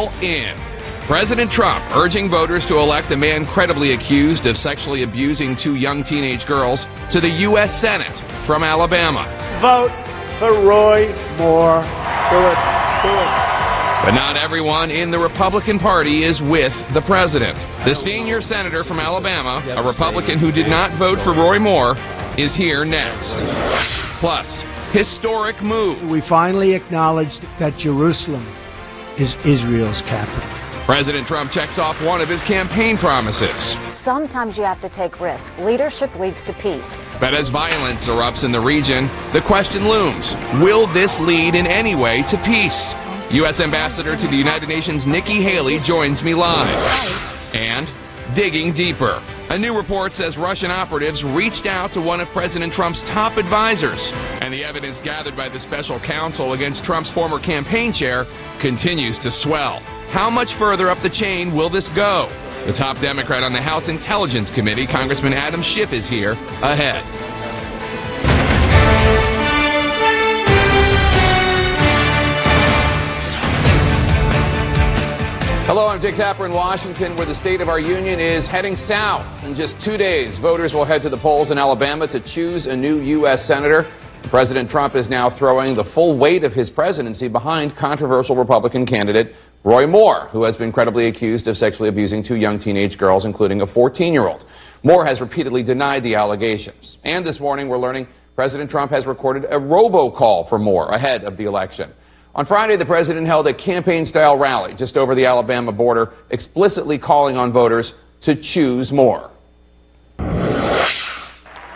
all in. President Trump urging voters to elect a man credibly accused of sexually abusing two young teenage girls to the U.S. Senate from Alabama. Vote for Roy Moore. Do it. Do it. But not everyone in the Republican Party is with the president. The senior senator from Alabama, a Republican who did not vote for Roy Moore, is here next. Plus, historic move. We finally acknowledged that Jerusalem is Israel's capital. President Trump checks off one of his campaign promises. Sometimes you have to take risks. Leadership leads to peace. But as violence erupts in the region, the question looms, will this lead in any way to peace? U.S. Ambassador to the United Nations Nikki Haley joins me live. And digging deeper. A new report says Russian operatives reached out to one of President Trump's top advisors. And the evidence gathered by the special counsel against Trump's former campaign chair continues to swell. How much further up the chain will this go? The top Democrat on the House Intelligence Committee, Congressman Adam Schiff, is here ahead. Hello, I'm Dick Tapper in Washington, where the state of our union is heading south. In just 2 days, voters will head to the polls in Alabama to choose a new U.S. senator. President Trump is now throwing the full weight of his presidency behind controversial Republican candidate Roy Moore, who has been credibly accused of sexually abusing two young teenage girls, including a 14-year-old. Moore has repeatedly denied the allegations. And this morning, we're learning President Trump has recorded a robocall for Moore ahead of the election. On Friday, the president held a campaign-style rally just over the Alabama border, explicitly calling on voters to choose Moore.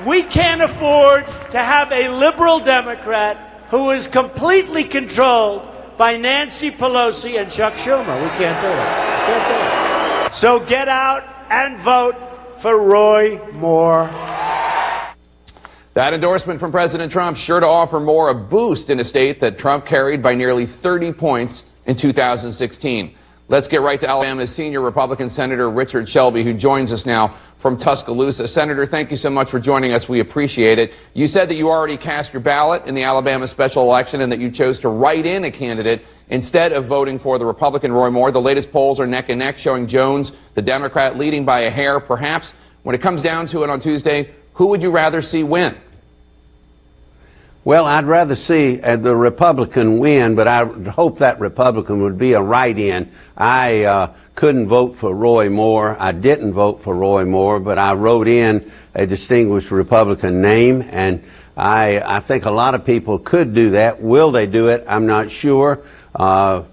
We can't afford to have a liberal Democrat who is completely controlled by Nancy Pelosi and Chuck Schumer. We can't do it. We can't do it. So get out and vote for Roy Moore. That endorsement from President Trump sure to offer Moore a boost in a state that Trump carried by nearly 30 points in 2016. Let's get right to Alabama's senior Republican Senator Richard Shelby, who joins us now from Tuscaloosa. Senator, thank you so much for joining us. We appreciate it. You said that you already cast your ballot in the Alabama special election and that you chose to write in a candidate instead of voting for the Republican Roy Moore. The latest polls are neck and neck, showing Jones, the Democrat, leading by a hair. Perhaps when it comes down to it on Tuesday, who would you rather see win? Well, I'd rather see the Republican win, but I would hope that Republican would be a write-in. I couldn't vote for Roy Moore. I didn't vote for Roy Moore, but I wrote in a distinguished Republican name, and I think a lot of people could do that. Will they do it? I'm not sure. I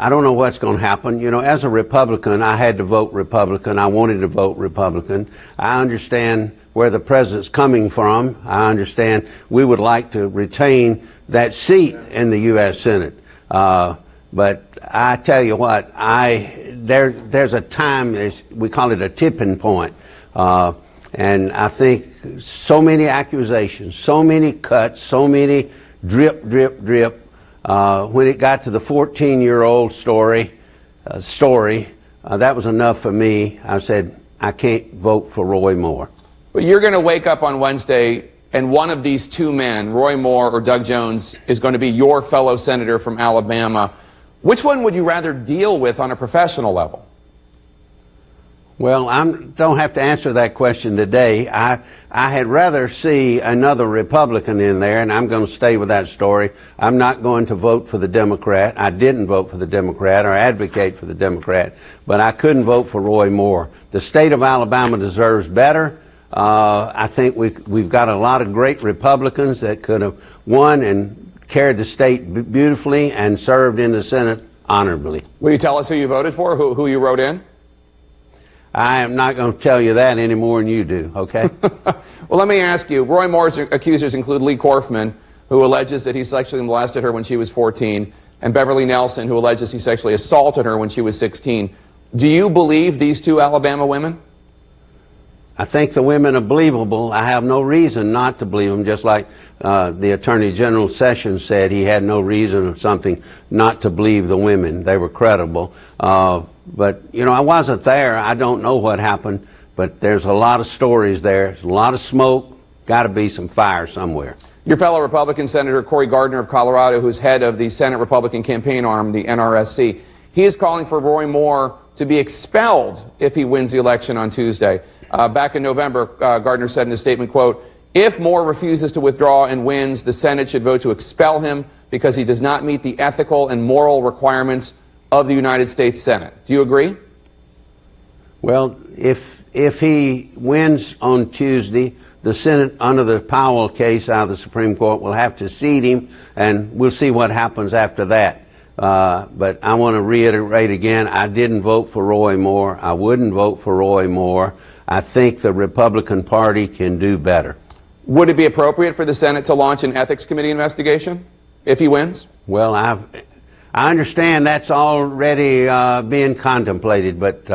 don't know what's going to happen. You know, as a Republican, I had to vote Republican. I wanted to vote Republican. I understand where the president's coming from. I understand we would like to retain that seat in the U.S. Senate. But I tell you what, there's a time, we call it a tipping point. And I think so many accusations, so many cuts, so many drip. When it got to the 14-year-old story, that was enough for me. I said, I can't vote for Roy Moore. But you're going to wake up on Wednesday, and one of these two men, Roy Moore or Doug Jones, is going to be your fellow senator from Alabama. Which one would you rather deal with on a professional level? Well, I don't have to answer that question today. I had rather see another Republican in there, and I'm going to stay with that story. I'm not going to vote for the Democrat. I didn't vote for the Democrat or advocate for the Democrat, but I couldn't vote for Roy Moore. The state of Alabama deserves better. I think we've got a lot of great Republicans that could have won and carried the state beautifully and served in the Senate honorably. Will you tell us who you voted for, who you wrote in? I am not going to tell you that any more than you do, okay? Well, let me ask you, Roy Moore's accusers include Lee Korfman, who alleges that he sexually molested her when she was 14, and Beverly Nelson, who alleges he sexually assaulted her when she was 16. Do you believe these two Alabama women? I think the women are believable. I have no reason not to believe them, just like the Attorney General Sessions said he had no reason or something not to believe the women. They were credible. But, you know, I wasn't there. I don't know what happened, but there's a lot of stories there. There's a lot of smoke. Got to be some fire somewhere. Your fellow Republican Senator Cory Gardner of Colorado, who's head of the Senate Republican campaign arm, the NRSC, He is calling for Roy Moore to be expelled if he wins the election on Tuesday. Back in November, Gardner said in a statement, quote, "If Moore refuses to withdraw and wins, the Senate should vote to expel him because he does not meet the ethical and moral requirements of the United States Senate." Do you agree? Well, if he wins on Tuesday, the Senate, under the Powell case out of the Supreme Court, will have to seat him, and we'll see what happens after that. But I want to reiterate again, I didn't vote for Roy Moore. I wouldn't vote for Roy Moore. I think the Republican Party can do better. Would it be appropriate for the Senate to launch an ethics committee investigation if he wins? Well, I understand that's already being contemplated, but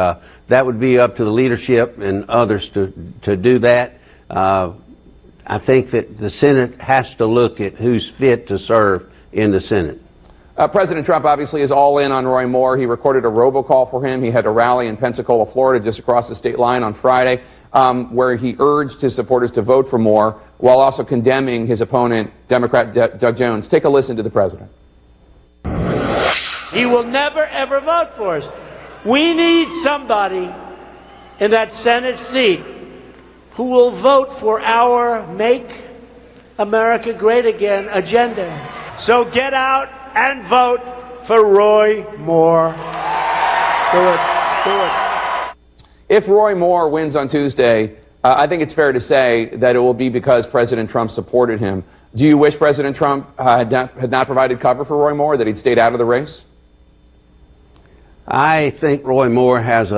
that would be up to the leadership and others to do that. I think that the Senate has to look at who's fit to serve in the Senate. President Trump obviously is all in on Roy Moore. He recorded a robocall for him. He had a rally in Pensacola, Florida, just across the state line on Friday, where he urged his supporters to vote for Moore while also condemning his opponent, Democrat Doug Jones. Take a listen to the president. He will never, ever vote for us. We need somebody in that Senate seat who will vote for our Make America Great Again agenda. So get out and vote for Roy Moore. Do it. Do it. If Roy Moore wins on Tuesday, I think it's fair to say that it will be because President Trump supported him. Do you wish President Trump had not provided cover for Roy Moore, that he'd stayed out of the race? I think Roy Moore has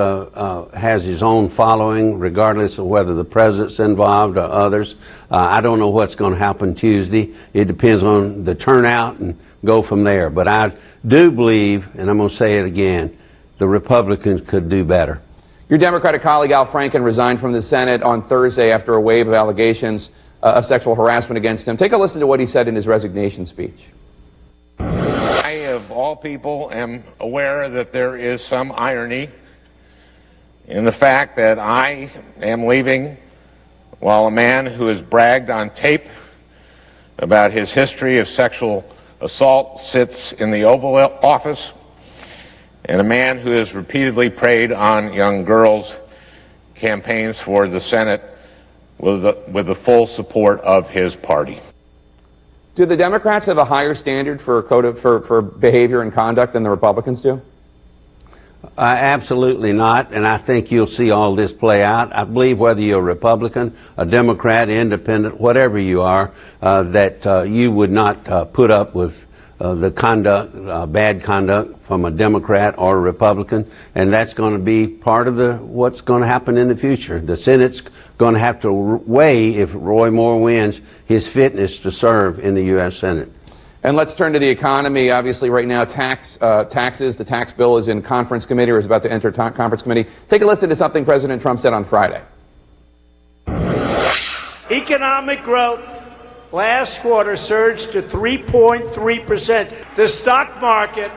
his own following, regardless of whether the president's involved or others. I don't know what's going to happen Tuesday. It depends on the turnout and go from there. But I do believe, and I'm going to say it again, the Republicans could do better. Your Democratic colleague Al Franken resigned from the Senate on Thursday after a wave of allegations of sexual harassment against him. Take a listen to what he said in his resignation speech. I, of all people, am aware that there is some irony in the fact that I am leaving while a man who has bragged on tape about his history of sexual assault sits in the Oval Office, and a man who has repeatedly preyed on young girls campaigns for the Senate with the full support of his party. Do the Democrats have a higher standard for behavior and conduct than the Republicans do? Absolutely not, and I think you'll see all this play out. I believe whether you're a Republican, a Democrat, independent, whatever you are, that you would not put up with the conduct, bad conduct from a Democrat or a Republican, and that's going to be part of what's going to happen in the future. The Senate's going to have to weigh, if Roy Moore wins, his fitness to serve in the U.S. Senate. And let's turn to the economy. Obviously, right now, taxes, the tax bill is in conference committee, or is about to enter conference committee. Take a listen to something President Trump said on Friday. Economic growth last quarter surged to 3.3%. The stock market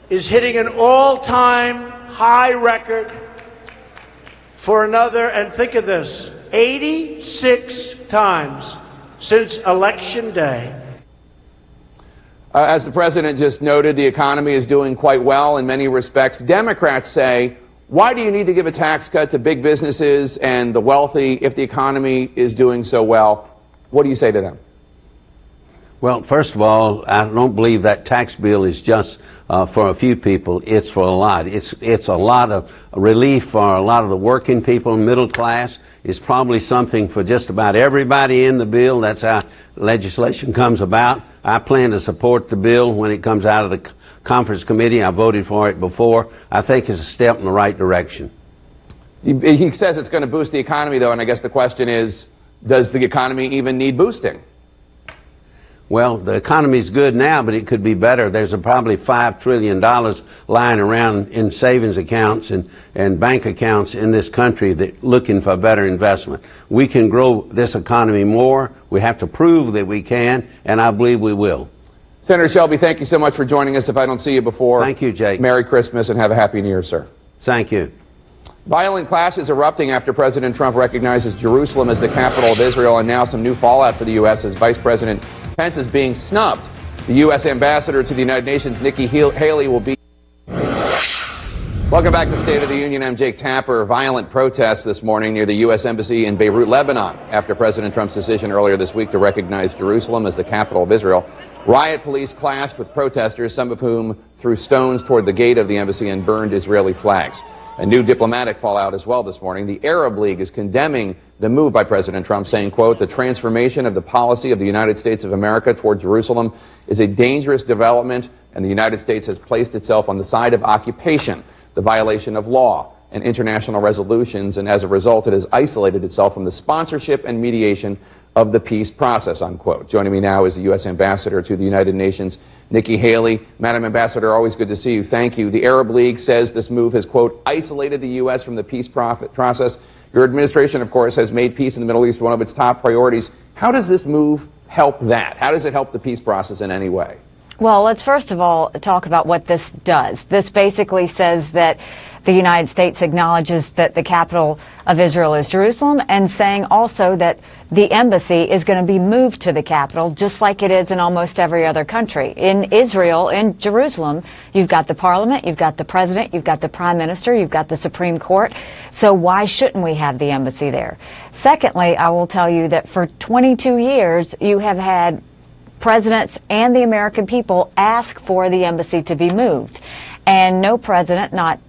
is hitting an all-time high record for another, and think of this, 86 times since Election Day. As the president just noted, the economy is doing quite well in many respects. Democrats say, why do you need to give a tax cut to big businesses and the wealthy if the economy is doing so well? What do you say to them? Well, first of all, I don't believe that tax bill is just for a few people. It's for a lot. It's a lot of relief for a lot of the working people, middle class. It's probably something for just about everybody in the bill. That's how legislation comes about. I plan to support the bill when it comes out of the conference committee. I voted for it before. I think it's a step in the right direction. He says it's going to boost the economy, though, and I guess the question is, does the economy even need boosting? Well, the economy's good now, but it could be better. There's probably $5 trillion lying around in savings accounts and bank accounts in this country that looking for better investment. We can grow this economy more. We have to prove that we can, and I believe we will. Senator Shelby, thank you so much for joining us. If I don't see you before, thank you, Jake. Merry Christmas and have a Happy New Year, sir. Thank you. Violent clashes erupting after President Trump recognizes Jerusalem as the capital of Israel, and now some new fallout for the U.S. as Vice President Pence is being snubbed. The U.S. ambassador to the United Nations, Nikki Haley, will be Welcome back to State of the Union. I'm Jake Tapper. Violent protests this morning near the U.S. Embassy in Beirut, Lebanon, after President Trump's decision earlier this week to recognize Jerusalem as the capital of Israel. Riot police clashed with protesters, some of whom threw stones toward the gate of the embassy and burned Israeli flags. A new diplomatic fallout as well this morning. The Arab League is condemning the move by President Trump, saying, quote, "The transformation of the policy of the United States of America toward Jerusalem is a dangerous development, and the United States has placed itself on the side of occupation, the violation of law and international resolutions, and as a result it has isolated itself from the sponsorship and mediation of the peace process," unquote. Joining me now is the U.S. Ambassador to the United Nations, Nikki Haley. Madam Ambassador, always good to see you. Thank you. The Arab League says this move has, quote, "isolated the U.S. from the peace process." Your administration, of course, has made peace in the Middle East one of its top priorities. How does this move help that? How does it help the peace process in any way? Well, let's first of all talk about what this does. This basically says that the United States acknowledges that the capital of Israel is Jerusalem, and saying also that the embassy is going to be moved to the capital, just like it is in almost every other country. In Israel, in Jerusalem, you've got the parliament, you've got the president, you've got the prime minister, you've got the Supreme Court. So why shouldn't we have the embassy there? Secondly, I will tell you that for 22 years, you have had presidents and the American people ask for the embassy to be moved. And no president, not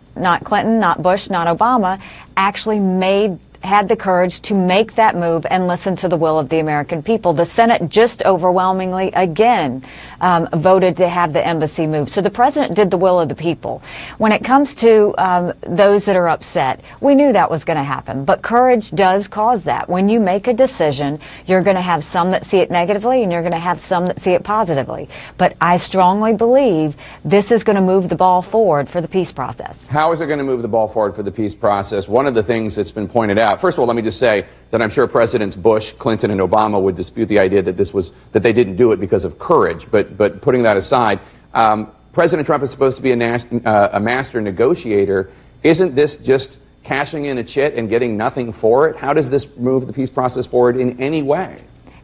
Clinton, not Bush, not Obama, actually had the courage to make that move and listen to the will of the American people. The Senate just overwhelmingly again voted to have the embassy moved. So the president did the will of the people. When it comes to those that are upset, we knew that was going to happen. But courage does cause that. When you make a decision, you're going to have some that see it negatively and you're going to have some that see it positively. But I strongly believe this is going to move the ball forward for the peace process. How is it going to move the ball forward for the peace process? One of the things that's been pointed out, first of all, let me just say that I'm sure Presidents Bush, Clinton, and Obama would dispute the idea that that they didn't do it because of courage. But putting that aside, President Trump is supposed to be a master negotiator. Isn't this just cashing in a chit and getting nothing for it? How does this move the peace process forward in any way?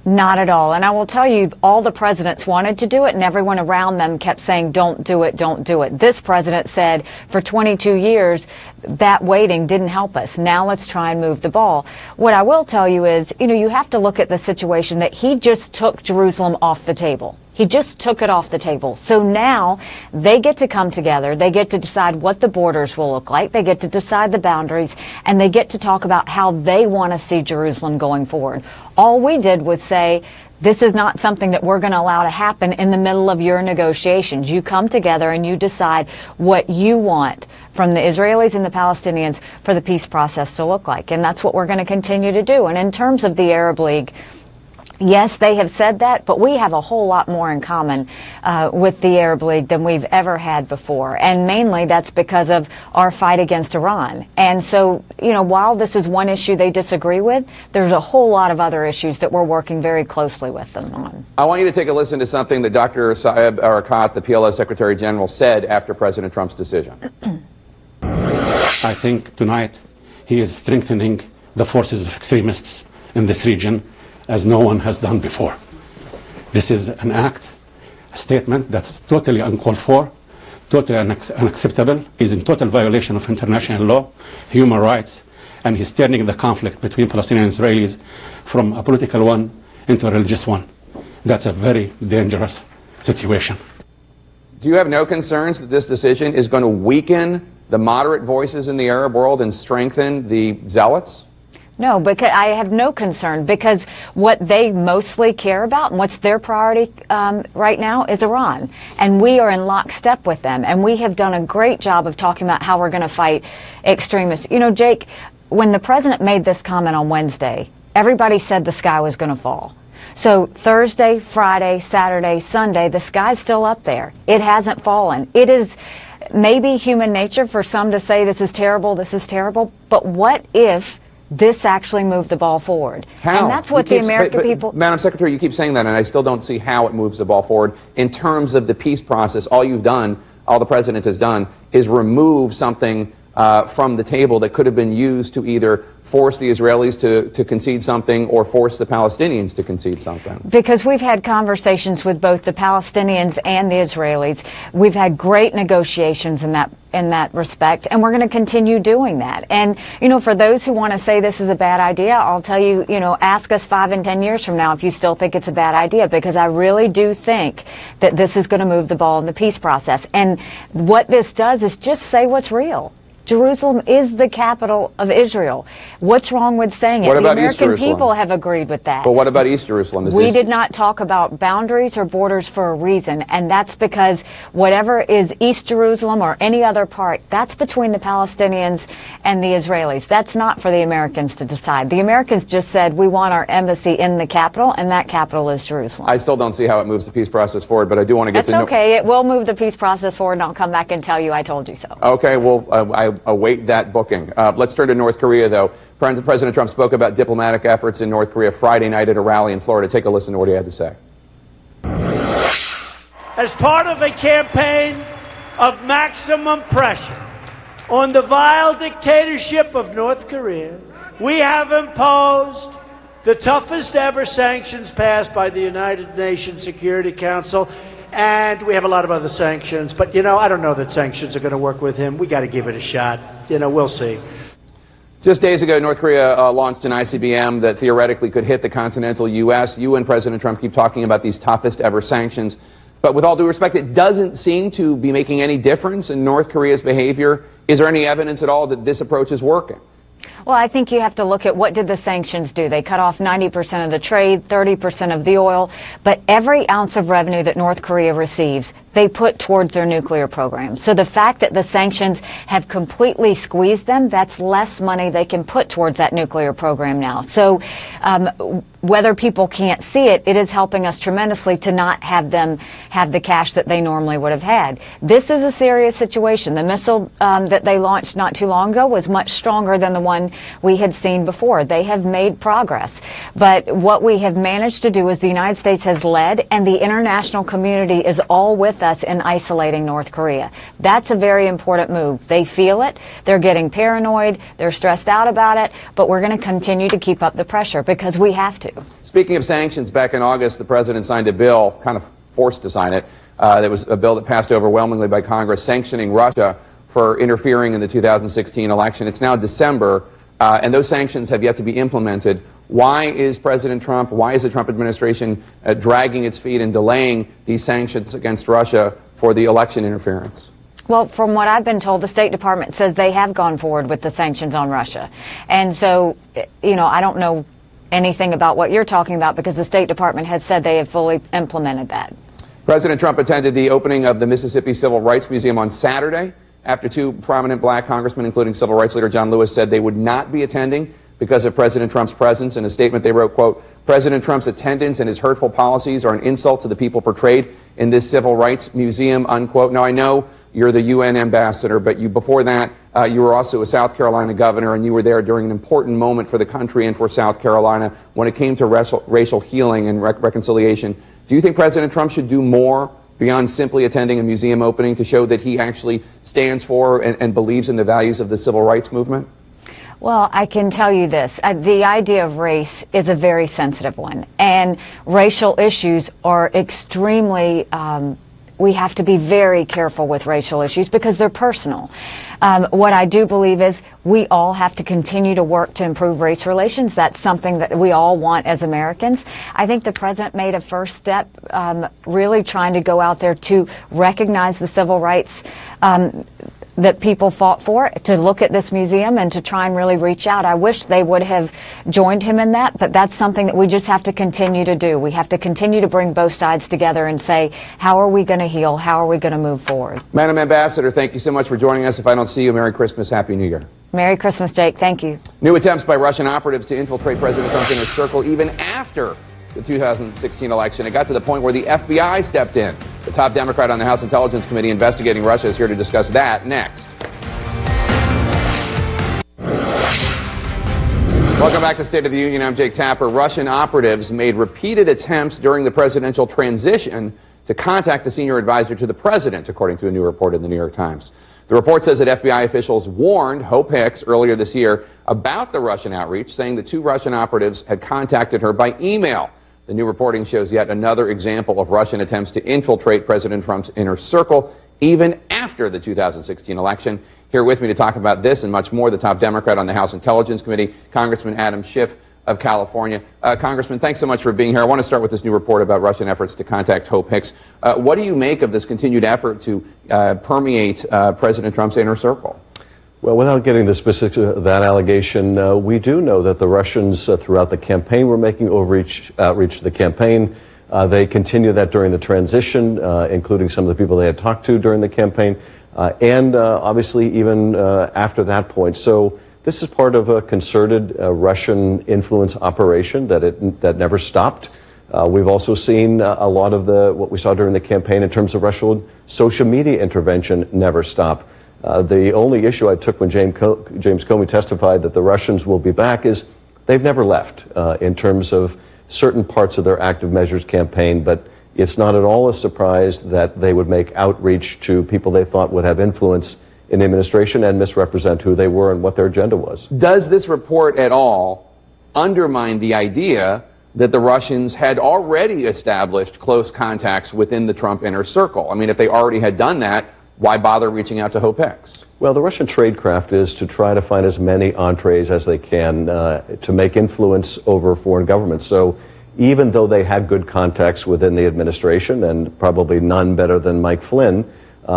Not at all. And I will tell you, all the presidents wanted to do it, and everyone around them kept saying, don't do it, don't do it. This president said for 22 years, that waiting didn't help us. Now let's try and move the ball. What I will tell you is, you have to look at the situation that he just took Jerusalem off the table. He just took it off the table. So now they get to come together. They get to decide what the borders will look like. They get to decide the boundaries, and they get to talk about how they want to see Jerusalem going forward. All we did was say, this is not something that we're going to allow to happen in the middle of your negotiations. You come together and you decide what you want from the Israelis and the Palestinians for the peace process to look like. And that's what we're going to continue to do. And in terms of the Arab League, yes, they have said that, but we have a whole lot more in common with the Arab League than we've ever had before. And mainly that's because of our fight against Iran. And so, while this is one issue they disagree with, there's a whole lot of other issues that we're working very closely with them on. I want you to take a listen to something that Dr. Saeb Erekat, the PLO Secretary General, said after President Trump's decision. I think tonight he is strengthening the forces of extremists in this region as no one has done before. This is an act, a statement that's totally uncalled for, totally unacceptable, is in total violation of international law, human rights, and he's turning the conflict between Palestinians and Israelis from a political one into a religious one. That's a very dangerous situation. Do you have no concerns that this decision is going to weaken the moderate voices in the Arab world and strengthen the zealots? No, because I have no concern, because what they mostly care about and what's their priority right now is Iran. And we are in lockstep with them. And we have done a great job of talking about how we're going to fight extremists. Jake, when the president made this comment on Wednesday, everybody said the sky was going to fall. So Thursday, Friday, Saturday, Sunday, the sky's still up there. It hasn't fallen. It is maybe human nature for some to say this is terrible, but what if this actually moved the ball forward? How? And that's what the American people... Madam Secretary, you keep saying that, and I still don't see how it moves the ball forward. In terms of the peace process, all the president has done is remove something from the table that could have been used to either force the Israelis to concede something or force the Palestinians to concede something? Because we've had conversations with both the Palestinians and the Israelis. We've had great negotiations in that respect, and we're going to continue doing that. And, you know, for those who want to say this is a bad idea, I'll tell you, you know, ask us 5 and 10 years from now if you still think it's a bad idea, because I really do think that this is going to move the ball in the peace process. And what this does is just say what's real. Jerusalem is the capital of Israel. What's wrong with saying it? What the about East American Jerusalem? people have agreed with that. But what about East Jerusalem? We did not talk about boundaries or borders for a reason, and that's because whatever is East Jerusalem or any other part, that's between the Palestinians and the Israelis. That's not for the Americans to decide. The Americans just said we want our embassy in the capital, and that capital is Jerusalem. I still don't see how it moves the peace process forward, but I do want to get That's to know. okay. It will move the peace process forward, and I'll come back and tell you I told you so. Okay, well, I await that booking. Let's turn to North Korea, though. President Trump spoke about diplomatic efforts in North Korea Friday night at a rally in Florida. Take a listen to what he had to say. As part of a campaign of maximum pressure on the vile dictatorship of North Korea, we have imposed the toughest ever sanctions passed by the United Nations Security Council. And we have a lot of other sanctions. But, you know, I don't know that sanctions are going to work with him. We got to give it a shot. You know, we'll see. Just days ago, North Korea launched an ICBM that theoretically could hit the continental U.S. You and President Trump keep talking about these toughest ever sanctions. But with all due respect, it doesn't seem to be making any difference in North Korea's behavior. Is there any evidence at all that this approach is working? Well, I think you have to look at what did the sanctions do. They cut off 90% of the trade, 30% of the oil, but every ounce of revenue that North Korea receives, they put towards their nuclear program. So the fact that the sanctions have completely squeezed them, that's less money they can put towards that nuclear program now. So whether people can't see it, it is helping us tremendously to not have them have the cash that they normally would have had. This is a serious situation. The missile that they launched not too long ago was much stronger than the one we had seen before. They have made progress. But what we have managed to do is the United States has led, and the international community is all with us in isolating North Korea. That's a very important move. They feel it. They're getting paranoid. They're stressed out about it. But we're going to continue to keep up the pressure because we have to. Speaking of sanctions, back in August, the president signed a bill, kind of forced to sign it. That was a bill that passed overwhelmingly by Congress, sanctioning Russia for interfering in the 2016 election. It's now December, and those sanctions have yet to be implemented. Why is President Trump, why is the Trump administration dragging its feet and delaying these sanctions against Russia for the election interference? Well, from what I've been told, the State Department says they have gone forward with the sanctions on Russia. And so, you know, I don't know anything about what you're talking about because the State Department has said they have fully implemented that. President Trump attended the opening of the Mississippi Civil Rights Museum on Saturday after two prominent black congressmen, including civil rights leader John Lewis, said they would not be attending because of President Trump's presence. In a statement they wrote, quote, "President Trump's attendance and his hurtful policies are an insult to the people portrayed in this civil rights museum," unquote. Now, I know you're the UN ambassador, but before that, you were also a South Carolina governor, and you were there during an important moment for the country and for South Carolina when it came to racial healing and reconciliation. Do you think President Trump should do more beyond simply attending a museum opening to show that he actually stands for and believes in the values of the civil rights movement? Well, I can tell you this. The idea of race is a very sensitive one, and racial issues are extremely we have to be very careful with racial issues because they're personal. What I do believe is we all have to continue to work to improve race relations. That's something that we all want as Americans. I think the president made a first step really trying to go out there to recognize the civil rights that people fought for, to look at this museum and to try and really reach out. I wish they would have joined him in that, but that's something that we just have to continue to do. We have to continue to bring both sides together and say, how are we going to heal? How are we going to move forward? Madam Ambassador, thank you so much for joining us. If I don't see you, Merry Christmas, Happy New Year. Merry Christmas, Jake. Thank you. New attempts by Russian operatives to infiltrate President Trump's inner circle even after the 2016 election. It got to the point where the FBI stepped in. The top Democrat on the House Intelligence Committee investigating Russia is here to discuss that next. Welcome back to State of the Union. I'm Jake Tapper. Russian operatives made repeated attempts during the presidential transition to contact the senior advisor to the president, according to a new report in the New York Times. The report says that FBI officials warned Hope Hicks earlier this year about the Russian outreach, saying that 2 Russian operatives had contacted her by email. The new reporting shows yet another example of Russian attempts to infiltrate President Trump's inner circle, even after the 2016 election. Here with me to talk about this and much more, the top Democrat on the House Intelligence Committee, Congressman Adam Schiff of California. Congressman, thanks so much for being here. I want to start with this new report about Russian efforts to contact Hope Hicks. What do you make of this continued effort to permeate President Trump's inner circle? Well, without getting the specifics of that allegation, we do know that the Russians throughout the campaign were making outreach to the campaign. They continued that during the transition, including some of the people they had talked to during the campaign, and obviously even after that point. So this is part of a concerted Russian influence operation that never stopped. We've also seen a lot of what we saw during the campaign in terms of Russian social media intervention never stop. The only issue I took when James Comey testified that the Russians will be back is they've never left in terms of certain parts of their active measures campaign, but it's not at all a surprise that they would make outreach to people they thought would have influence in the administration and misrepresent who they were and what their agenda was. Does this report at all undermine the idea that the Russians had already established close contacts within the Trump inner circle? I mean, if they already had done that, why bother reaching out to Hope Hicks? Well, the Russian tradecraft is to try to find as many entrees as they can to make influence over foreign governments. So even though they had good contacts within the administration, and probably none better than Mike Flynn,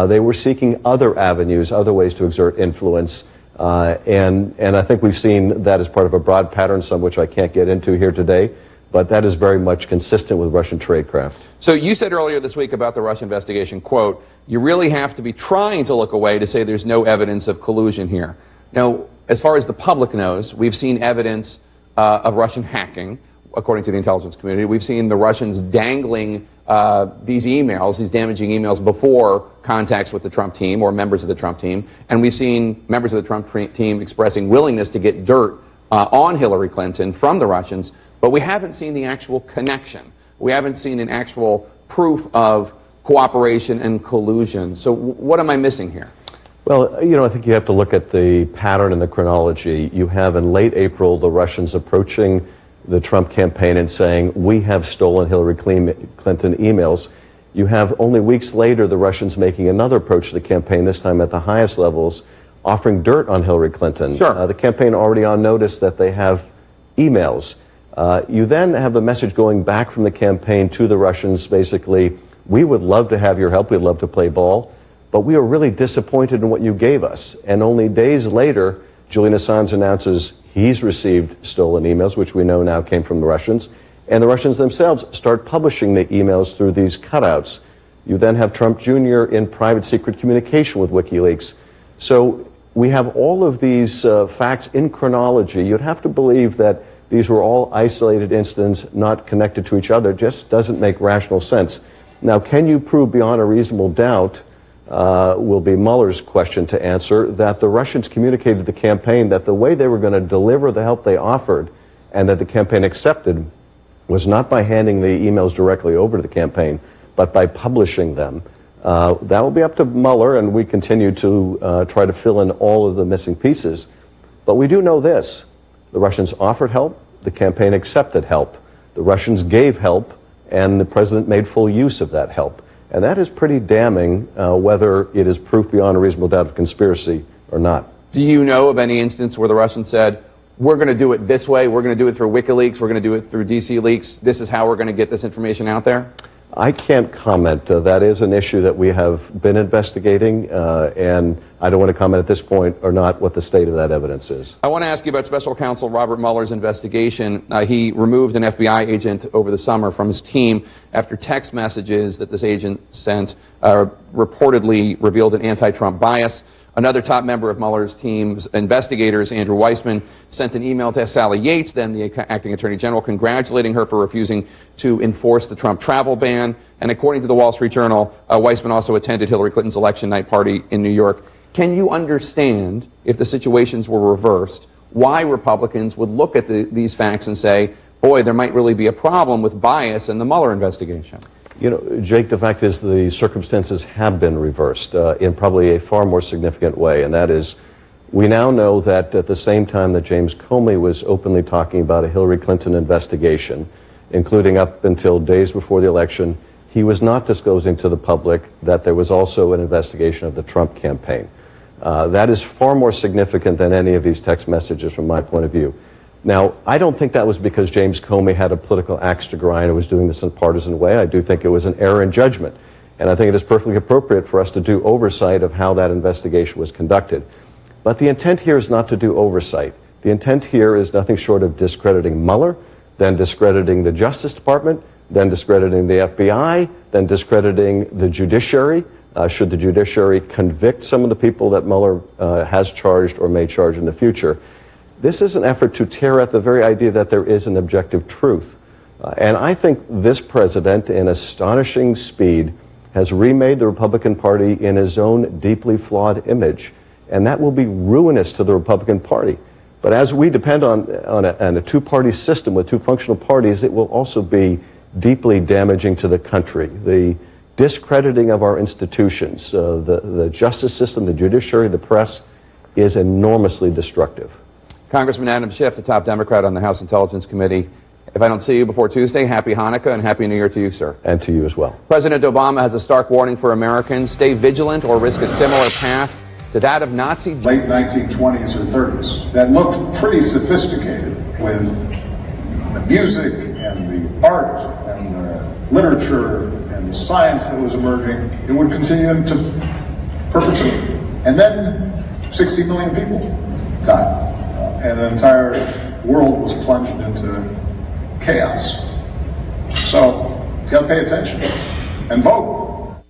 they were seeking other avenues, other ways to exert influence. And I think we've seen that as part of a broad pattern, some which I can't get into here today. But that is very much consistent with Russian tradecraft. So you said earlier this week about the Russia investigation, quote, you really have to be trying to look away to say there's no evidence of collusion here. Now, as far as the public knows, we've seen evidence of Russian hacking, according to the intelligence community. We've seen the Russians dangling these emails, these damaging emails, before contacts with the Trump team or members of the Trump team. And we've seen members of the Trump team expressing willingness to get dirt on Hillary Clinton from the Russians. But we haven't seen the actual connection. We haven't seen an actual proof of cooperation and collusion. So what am I missing here? Well, you know, I think you have to look at the pattern and the chronology. You have in late April the Russians approaching the Trump campaign and saying, we have stolen Hillary Clinton emails. You have only weeks later the Russians making another approach to the campaign, this time at the highest levels, offering dirt on Hillary Clinton. Sure. The campaign already on notice that they have emails. You then have the message going back from the campaign to the Russians, basically, we would love to have your help, we'd love to play ball, but we are really disappointed in what you gave us. And only days later, Julian Assange announces he's received stolen emails, which we know now came from the Russians, and the Russians themselves start publishing the emails through these cutouts. You then have Trump Jr. in private secret communication with WikiLeaks. So we have all of these facts in chronology. You'd have to believe that these were all isolated incidents, not connected to each other. Just doesn't make rational sense. Now, can you prove beyond a reasonable doubt, will be Mueller's question to answer, that the Russians communicated to the campaign that the way they were going to deliver the help they offered and that the campaign accepted was not by handing the emails directly over to the campaign, but by publishing them? That will be up to Mueller, and we continue to try to fill in all of the missing pieces. But we do know this. The Russians offered help, the campaign accepted help. The Russians gave help, and the president made full use of that help. And that is pretty damning, whether it is proof beyond a reasonable doubt of conspiracy or not. Do you know of any instance where the Russians said, we're going to do it this way, we're going to do it through WikiLeaks, we're going to do it through DC Leaks, this is how we're going to get this information out there? I can't comment. That is an issue that we have been investigating, and I don't want to comment at this point or not what the state of that evidence is. I want to ask you about Special Counsel Robert Mueller's investigation. He removed an FBI agent over the summer from his team after text messages that this agent sent reportedly revealed an anti-Trump bias. Another top member of Mueller's team's investigators, Andrew Weissman, sent an email to Sally Yates, then the acting attorney general, congratulating her for refusing to enforce the Trump travel ban. And according to the Wall Street Journal, Weissman also attended Hillary Clinton's election night party in New York. Can you understand, if the situations were reversed, why Republicans would look at these facts and say, boy, there might really be a problem with bias in the Mueller investigation? You know, Jake, the fact is the circumstances have been reversed in probably a far more significant way, and that is we now know that at the same time that James Comey was openly talking about a Hillary Clinton investigation, including up until days before the election, he was not disclosing to the public that there was also an investigation of the Trump campaign. That is far more significant than any of these text messages from my point of view. Now, I don't think that was because James Comey had a political axe to grind and was doing this in a partisan way. I do think it was an error in judgment. And I think it is perfectly appropriate for us to do oversight of how that investigation was conducted. But the intent here is not to do oversight. The intent here is nothing short of discrediting Mueller, then discrediting the Justice Department, then discrediting the FBI, then discrediting the judiciary. Should the judiciary convict some of the people that Mueller has charged or may charge in the future. This is an effort to tear at the very idea that there is an objective truth. And I think this president, in astonishing speed, has remade the Republican Party in his own deeply flawed image. And that will be ruinous to the Republican Party. But as we depend on a two-party system with two functional parties, it will also be deeply damaging to the country. The discrediting of our institutions, the justice system, the judiciary, the press, is enormously destructive. Congressman Adam Schiff, the top Democrat on the House Intelligence Committee. If I don't see you before Tuesday, happy Hanukkah and happy New Year to you, sir. And to you as well. President Obama has a stark warning for Americans. Stay vigilant or risk a similar path to that of Nazi late 1920s or 30s that looked pretty sophisticated with the music and the art and the literature and the science that was emerging. It would continue into perpetuity. And then 60 million people died. And an entire world was plunged into chaos. So, you got to pay attention and vote.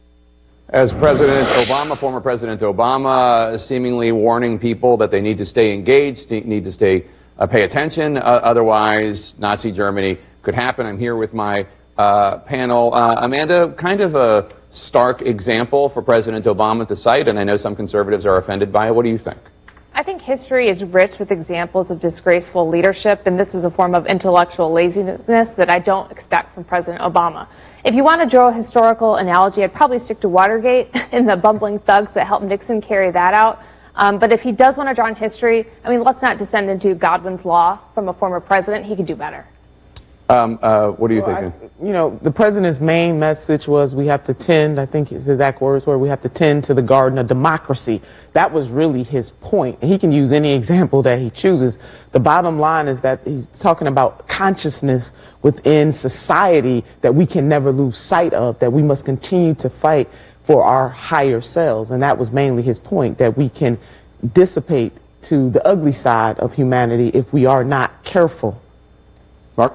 As President Obama, former President Obama, seemingly warning people that they need to stay engaged, need to stay pay attention, otherwise Nazi Germany could happen. I'm here with my panel. Amanda, kind of a stark example for President Obama to cite, and I know some conservatives are offended by it. What do you think? I think history is rich with examples of disgraceful leadership, and this is a form of intellectual laziness that I don't expect from President Obama. If you want to draw a historical analogy, I'd probably stick to Watergate and the bumbling thugs that helped Nixon carry that out. But if he does want to draw on history, I mean, let's not descend into Godwin's law from a former president. He could do better. What are you thinking? You know, the president's main message was we have to tend, I think his exact words were, we have to tend to the garden of democracy. That was really his point. And he can use any example that he chooses. The bottom line is that he's talking about consciousness within society that we can never lose sight of, that we must continue to fight for our higher selves. And that was mainly his point, that we can dissipate to the ugly side of humanity if we are not careful. Mark?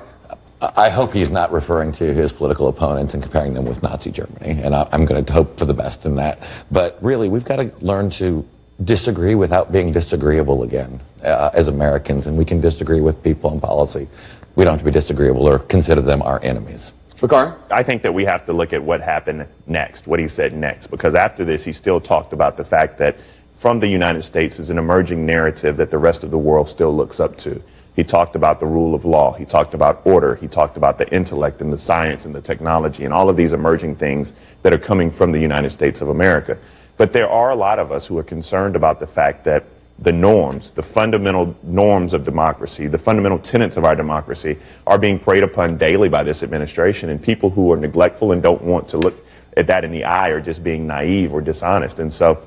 I hope he's not referring to his political opponents and comparing them with Nazi Germany, and I'm going to hope for the best in that. But really, we've got to learn to disagree without being disagreeable again as Americans, and we can disagree with people on policy. We don't have to be disagreeable or consider them our enemies. Bakar? I think that we have to look at what happened next, what he said next, because after this, he still talked about the fact that from the United States is an emerging narrative that the rest of the world still looks up to. He talked about the rule of law. He talked about order. He talked about the intellect and the science and the technology and all of these emerging things that are coming from the United States of America. But there are a lot of us who are concerned about the fact that the norms, the fundamental norms of democracy, the fundamental tenets of our democracy are being preyed upon daily by this administration, and people who are neglectful and don't want to look at that in the eye are just being naive or dishonest. And so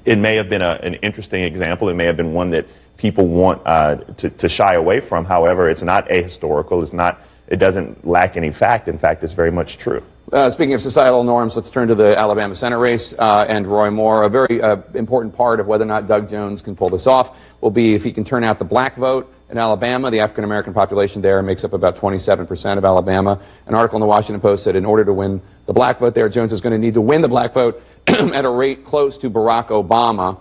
it may have been an interesting example. It may have been one that people want to shy away from. However, it's not ahistorical. It doesn't lack any fact. In fact, it's very much true. Speaking of societal norms, let's turn to the Alabama Senate race and Roy Moore. A very important part of whether or not Doug Jones can pull this off will be if he can turn out the black vote in Alabama. The African-American population there makes up about 27% of Alabama. An article in the Washington Post said in order to win the black vote there, Jones is going to need to win the black vote at a rate close to Barack Obama.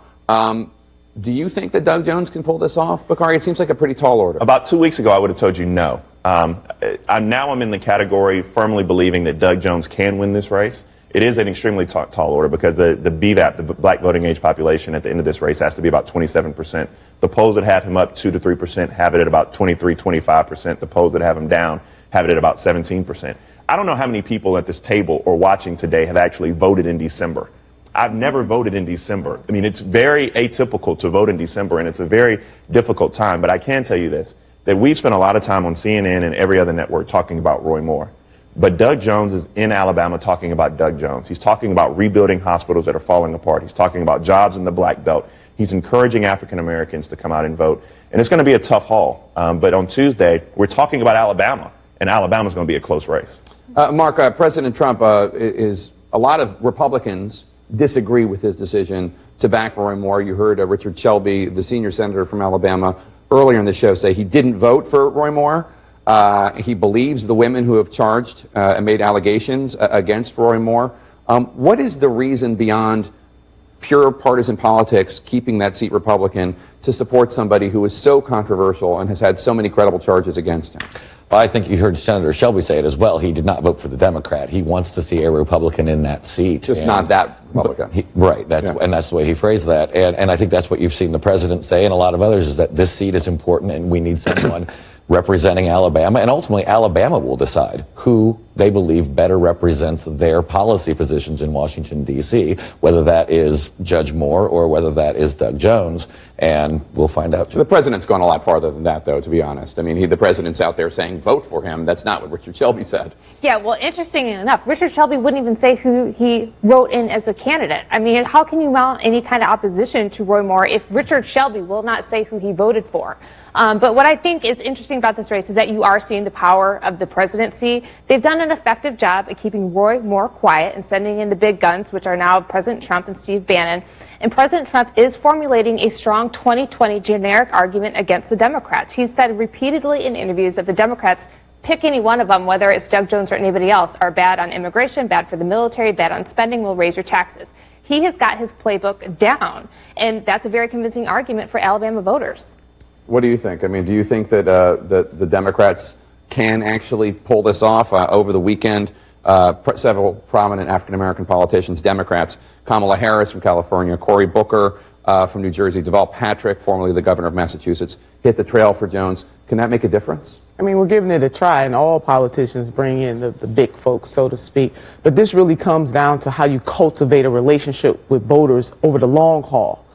Do you think that Doug Jones can pull this off, Bakari? It seems like a pretty tall order. About 2 weeks ago, I would have told you no. Now I'm in the category firmly believing that Doug Jones can win this race. It is an extremely tall order because the BVAP, the black voting age population at the end of this race has to be about 27%. The polls that have him up 2 to 3% have it at about 23, 25%. The polls that have him down have it at about 17%. I don't know how many people at this table or watching today have actually voted in December. I've never voted in December. I mean, it's very atypical to vote in December, and it's a very difficult time. But I can tell you this, that we've spent a lot of time on CNN and every other network talking about Roy Moore. But Doug Jones is in Alabama talking about Doug Jones. He's talking about rebuilding hospitals that are falling apart. He's talking about jobs in the Black Belt. He's encouraging African Americans to come out and vote. And it's going to be a tough haul. But on Tuesday, we're talking about Alabama, and Alabama's going to be a close race. Mark, President Trump is a lot of Republicans disagree with his decision to back Roy Moore. You heard Richard Shelby, the senior senator from Alabama, earlier in the show say he didn't vote for Roy Moore. He believes the women who have charged and made allegations against Roy Moore. What is the reason beyond pure partisan politics keeping that seat Republican to support somebody who is so controversial and has had so many credible charges against him? Well, I think you heard Senator Shelby say it as well. He did not vote for the Democrat. He wants to see a Republican in that seat. Just not that Republican. Right. And that's the way he phrased that. And I think that's what you've seen the president say and a lot of others is that this seat is important and we need someone representing Alabama. And ultimately, Alabama will decide who they believe better represents their policy positions in Washington, D.C., whether that is Judge Moore or whether that is Doug Jones. And we'll find out. The president's gone a lot farther than that, though, to be honest. I mean, the president's out there saying vote for him. That's not what Richard Shelby said. Yeah, well, interestingly enough, Richard Shelby wouldn't even say who he wrote in as a candidate. I mean, how can you mount any kind of opposition to Roy Moore if Richard Shelby will not say who he voted for? But what I think is interesting about this race is that you are seeing the power of the presidency. They've done an effective job at keeping Roy Moore quiet and sending in the big guns, which are now President Trump and Steve Bannon. And President Trump is formulating a strong 2020 generic argument against the Democrats. He's said repeatedly in interviews that the Democrats, pick any one of them, whether it's Doug Jones or anybody else, are bad on immigration, bad for the military, bad on spending, will raise your taxes. He has got his playbook down, and that's a very convincing argument for Alabama voters. What do you think? I mean, do you think that the Democrats can actually pull this off? Over the weekend, several prominent African-American politicians, Democrats, Kamala Harris from California, Cory Booker from New Jersey, Deval Patrick, formerly the governor of Massachusetts, hit the trail for Jones. Can that make a difference? I mean, we're giving it a try, and all politicians bring in the big folks, so to speak. But this really comes down to how you cultivate a relationship with voters over the long haul.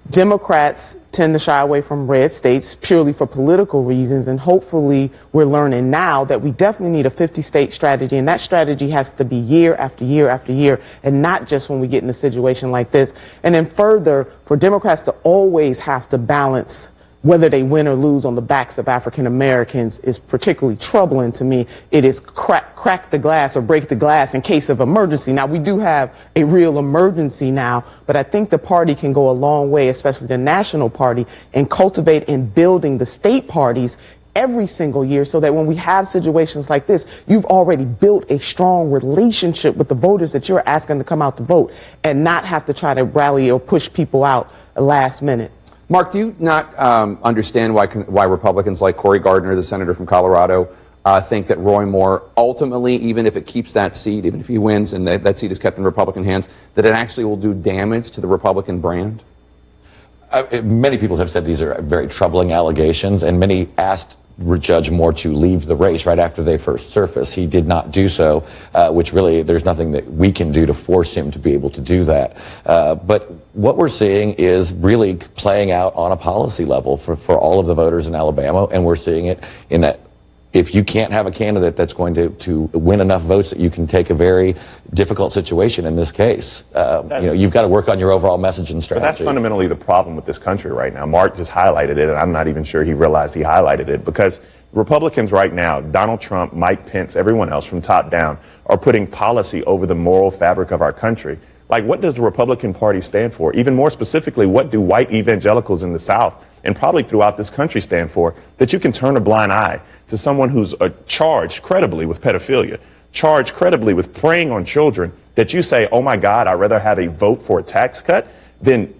Democrats tend to shy away from red states purely for political reasons, and hopefully we're learning now that we definitely need a 50-state strategy, and that strategy has to be year after year after year, and not just when we get in a situation like this. And then further, for Democrats to always have to balance whether they win or lose on the backs of African Americans is particularly troubling to me. It is crack the glass or break the glass in case of emergency. Now, we do have a real emergency now, but I think the party can go a long way, especially the national party, and cultivate and building the state parties every single year so that when we have situations like this, you've already built a strong relationship with the voters that you're asking to come out to vote and not have to try to rally or push people out last minute. Mark, do you not understand why Republicans like Cory Gardner, the senator from Colorado, think that Roy Moore ultimately, even if it keeps that seat, even if he wins and that seat is kept in Republican hands, that it actually will do damage to the Republican brand? Many people have said these are very troubling allegations, and many asked Judge Moore to leave the race right after they first surfaced. He did not do so, which really there's nothing that we can do to force him to be able to do that. But what we're seeing is really playing out on a policy level for all of the voters in Alabama, and we're seeing it in that if you can't have a candidate that's going to win enough votes that you can take a very difficult situation in this case, you've got to work on your overall message and strategy. But that's fundamentally the problem with this country right now. Mark just highlighted it, and I'm not even sure he realized he highlighted it, because Republicans right now, Donald Trump, Mike Pence, everyone else from top down, are putting policy over the moral fabric of our country. Like, what does the Republican Party stand for? Even more specifically, what do white evangelicals in the South and probably throughout this country stand for? That you can turn a blind eye to someone who's charged credibly with pedophilia, charged credibly with preying on children, that you say, oh my God, I'd rather have a vote for a tax cut than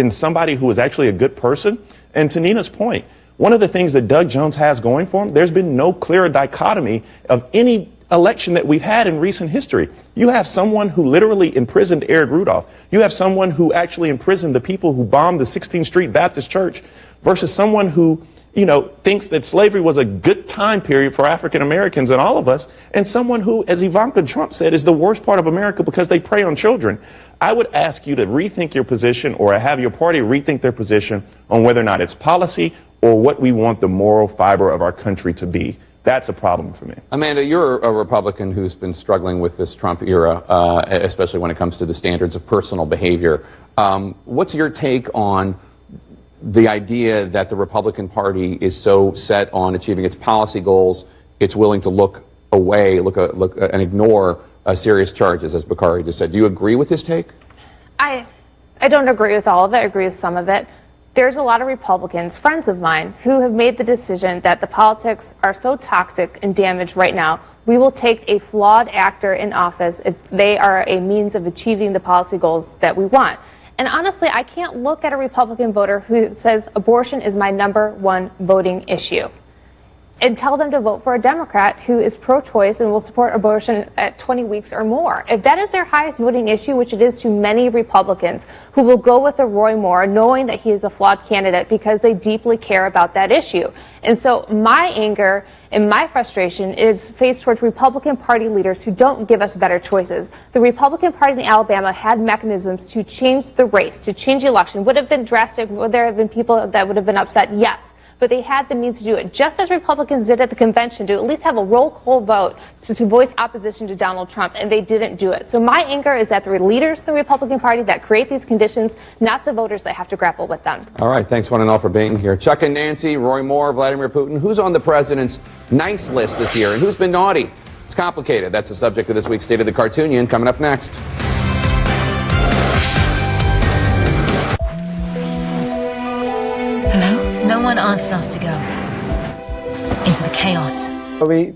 somebody who is actually a good person. And to Nina's point, one of the things that Doug Jones has going for him, there's been no clearer dichotomy of any election that we've had in recent history. You have someone who literally imprisoned Eric Rudolph. You have someone who actually imprisoned the people who bombed the 16th Street Baptist Church versus someone who thinks that slavery was a good time period for African Americans and all of us, and someone who, as Ivanka Trump said, is the worst part of America because they prey on children. I would ask you to rethink your position, or have your party rethink their position on whether or not it's policy or what we want the moral fiber of our country to be. That's a problem for me. Amanda, you're a Republican who's been struggling with this Trump era, especially when it comes to the standards of personal behavior. What's your take on the idea that the Republican Party is so set on achieving its policy goals, it's willing to look away, look and ignore serious charges, as Bakari just said? Do you agree with his take? I don't agree with all of it. I agree with some of it. There's a lot of Republicans, friends of mine, who have made the decision that the politics are so toxic and damaged right now, we will take a flawed actor in office if they are a means of achieving the policy goals that we want. And honestly, I can't look at a Republican voter who says abortion is my #1 voting issue and tell them to vote for a Democrat who is pro-choice and will support abortion at 20 weeks or more. If that is their highest voting issue, which it is to many Republicans, who will go with a Roy Moore knowing that he is a flawed candidate because they deeply care about that issue. And so my anger and my frustration is faced towards Republican Party leaders who don't give us better choices. The Republican Party in Alabama had mechanisms to change the race, to change the election. Would have been drastic. Would there have been people that would have been upset? Yes. But they had the means to do it, just as Republicans did at the convention, to at least have a roll call vote to voice opposition to Donald Trump, and they didn't do it. So my anger is at the leaders in the Republican Party that create these conditions, not the voters that have to grapple with them. All right, thanks one and all for being here. Chuck and Nancy, Roy Moore, Vladimir Putin. Who's on the president's nice list this year, and who's been naughty? It's complicated. That's the subject of this week's State of the Cartoonian, coming up next. Hello? No one asks us to go into the chaos. Majority